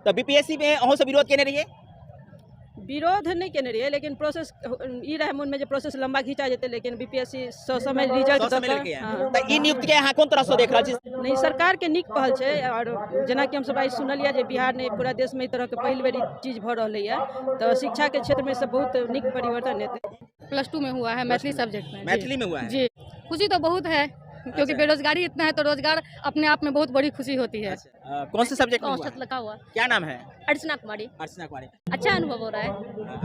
तो बीपीएससी में अहों से विरोध केने रहिए। विरोध नहीं केने रहिए, लेकिन प्रोसेस ई रहे मन में जो प्रोसेस लंबा खींचा जेते, लेकिन बीपीएससी समय रिजल्ट समय लेके तो ई नियुक्ति के यहाँ कोन तरह से देख रहल छी। नहीं, सरकार के नीक पहल छै। और जेना कि हम सब आई सुनलिए जे बिहार ने पूरा देश में ई तरह के पहली बेर चीज भ रहलै है, तो शिक्षा के क्षेत्र में से बहुत नीक परिवर्तन हेतै। +2 में हुआ है मैथिली सब्जेक्ट में। मैथिली में हुआ है जी, खुशी तो बहुत है क्योंकि बेरोजगारी इतना है, तो रोजगार अपने आप में बहुत बड़ी खुशी होती है। कौन से सब्जेक्ट में हुआ औसत लगा हुआ। क्या नाम है। अर्चना कुमारी। अर्चना कुमारी। अच्छा अनुभव हो रहा है।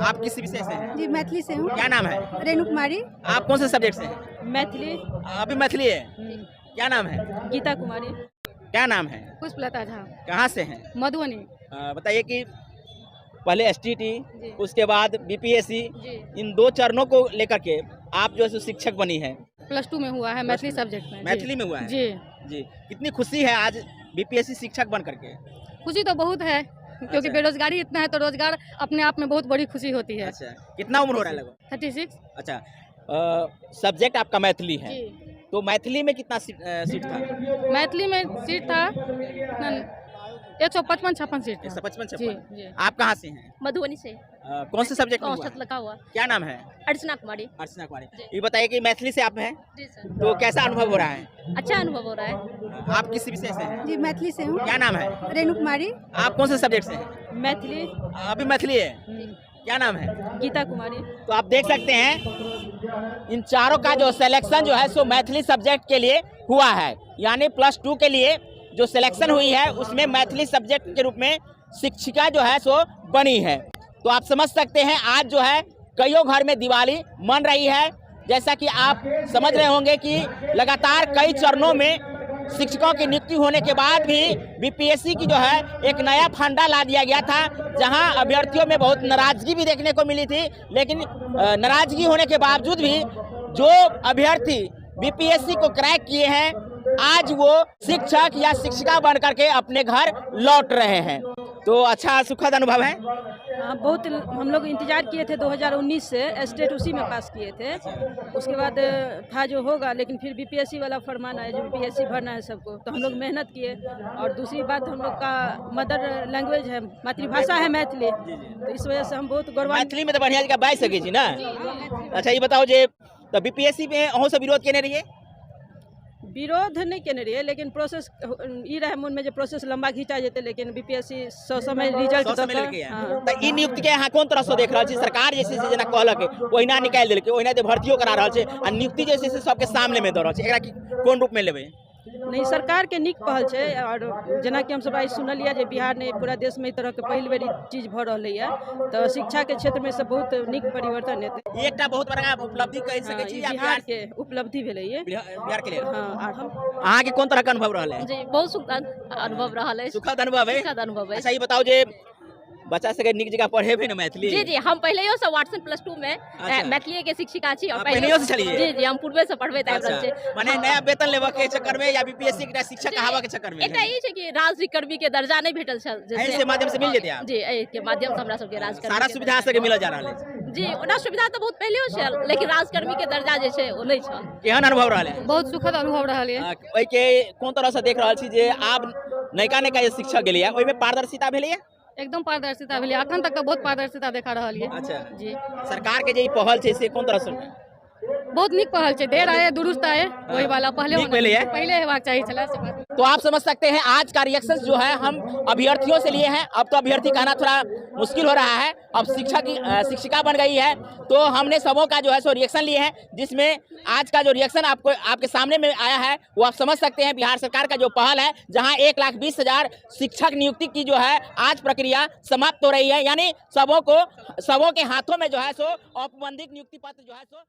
आप किस विषय से हैं। जी, मैथिली से हूँ। क्या नाम है। रेणु कुमारी। आप कौन से सब्जेक्ट से हैं। मैथिली। अभी मैथिली है। क्या नाम है। गीता कुमारी। क्या नाम है। पुष्पलता झा। कहाँ से हैं। मधुबनी। बताइए कि पहले एसटीटी, उसके बाद बीपीएससी, इन 2 चरणों को लेकर के आप जो है शिक्षक बनी है। +2 में हुआ है मैथिली सब्जेक्ट में। मैथिली में हुआ है। जी जी, कितनी खुशी है आज बीपीएससी शिक्षक बन करके। खुशी तो बहुत है क्योंकि बेरोजगारी इतना है, तो रोजगार अपने आप में बहुत बड़ी खुशी होती है। अच्छा, कितना उम्र हो रहा है लगभग। 36। अच्छा, सब्जेक्ट आपका मैथिली है, जी। तो मैथिली में कितना सीट था। मैथिली में सीट था 155-56 सीट। 155-56। आप कहाँ से हैं। मधुबनी से। कौन से सब्जेक्ट में औसत लगा हुआ। क्या नाम है। अर्चना कुमारी। अर्चना कुमारी। ये बताइए कि मैथिली से आप हैं, जी सर। तो कैसा अनुभव हो रहा है। अच्छा अनुभव हो रहा है। आप किस विषय से हैं। जी, मैथिली से हूँ। क्या नाम है। रेणु कुमारी। आप कौन से सब्जेक्ट से हैं। मैथिली। अभी मैथिली है। क्या नाम है। गीता कुमारी। तो आप देख सकते हैं इन चारों का जो सिलेक्शन जो है सो मैथिली सब्जेक्ट के लिए हुआ है, यानी +2 के लिए जो सिलेक्शन हुई है उसमें मैथिली सब्जेक्ट के रूप में शिक्षिका जो है सो बनी है। तो आप समझ सकते हैं आज जो है कईयों घर में दिवाली मन रही है। जैसा कि आप समझ रहे होंगे कि लगातार कई चरणों में शिक्षकों की नियुक्ति होने के बाद भी बीपीएससी की जो है एक नया फंडा ला दिया गया था, जहां अभ्यर्थियों में बहुत नाराजगी भी देखने को मिली थी। लेकिन नाराजगी होने के बावजूद भी जो अभ्यर्थी बीपीएससी को क्रैक किए हैं, आज वो शिक्षक या शिक्षिका बन करके अपने घर लौट रहे हैं। तो अच्छा सुखद अनुभव है। बहुत हम लोग इंतजार किए थे 2019 से, स्टेट उसी में पास किए थे। उसके बाद था जो होगा, लेकिन फिर बीपीएससी वाला फरमान आया जो बीपीएससी भरना है सबको, तो हम लोग मेहनत किए। और दूसरी बात, हम लोग का मदर लैंग्वेज है, मातृभाषा है मैथिली, तो इस वजह से हम बहुत गौरवान्वित। मैथिली में तो बढ़िया जगह बाज सके छी ना। अच्छा, ये बताओ जे तो बीपीएससी में अहों से विरोध केने रहिए। विरोध नहीं केने रहिए, लेकिन प्रोसेस ई रहे मन में जो प्रोसेस लंबा खींचा जेते, लेकिन बीपीएससी समय रिजल्ट तो ई नियुक्ति के यहाँ कोन तरह से देख रहल छी। सरकार जैसे से जना कहलक ओहिना निकाल देलकै, ओहिना दे भर्तियों करा रहल छै आ नियुक्ति जैसे से सबके सामने में द रहल छै, एकरा की कोन रूप में लेबै। नहीं, सरकार के नीक पहल छै। और जेना कि हम सब आई सुनलिए जे बिहार ने पूरा देश में ई तरह के पहली बेर चीज भ रहलै है, तो शिक्षा के क्षेत्र में से बहुत नीक परिवर्तन हेतै। एकटा बहुत बड़ा उपलब्धि कह सकै छी या बिहार के उपलब्धि भेलै ये बिहार के लिए। हाँ, अहाँ के कोन तरह के अनुभव रहल है। जी, बहुत सुखद अनुभव रहा है। सुखद अनुभव है। सुखद अनुभव है। अच्छा, ये बताओ जे बच्चा सबके नीक जगह पढ़ेबे ना मैथिली। जी, हम पहले से वाटसन +2 में मैथिली के शिक्षिका छी। और पहले से चलिए। जी, हम पूर्वे से पढ़बे त आबि रहल छै। माने नया वेतन लेबे के चक्कर में या बीपीएससी के शिक्षक कहावा के चक्कर में एकटा ई छै कि राजकर्मी के दर्जा नहीं भेटल छै, जैसे माध्यम से मिल जेतै। आप जी, एहि के माध्यम से हमरा सबके राजकर्मी सारा सुविधा सबके मिल जा रहल है। जी, ओना सुविधा तो बहुत पहले छल, लेकिन राजकर्मी के दर्जा जे छै ओ नहीं छल। केहन अनुभव रहल है। बहुत सुखद अनुभव रहल है। ओइ के कोन तरह से देख रहल छी जे आब नयका जे शिक्षक गेलै है, ओइ में पारदर्शिता भेलै है। एकदम पारदर्शिता भेलै, अखन तक तो बहुत पारदर्शिता देखा रहल है। अच्छा जी, सरकार के जे पहल छै से कोन तरह से बहुत नीक पहल छै। देर आए दुरुस्त आए, वही वाला पहले हेबाक चाहिए छला से बात। तो आप समझ सकते हैं आज का रिएक्शन जो है हम अभ्यर्थियों से लिए हैं। अब तो अभ्यर्थी कहना थोड़ा मुश्किल हो रहा है, अब शिक्षिका बन गई है, तो हमने सबों का जो है सो रिएक्शन लिए हैं, जिसमें आज का जो रिएक्शन आपके सामने में आया है वो आप समझ सकते हैं। बिहार सरकार का जो पहल है, जहां 1,20,000 शिक्षक नियुक्ति की जो है आज प्रक्रिया समाप्त हो रही है, यानी सबों के हाथों में जो है सो औपबंधिक नियुक्ति पत्र जो है सो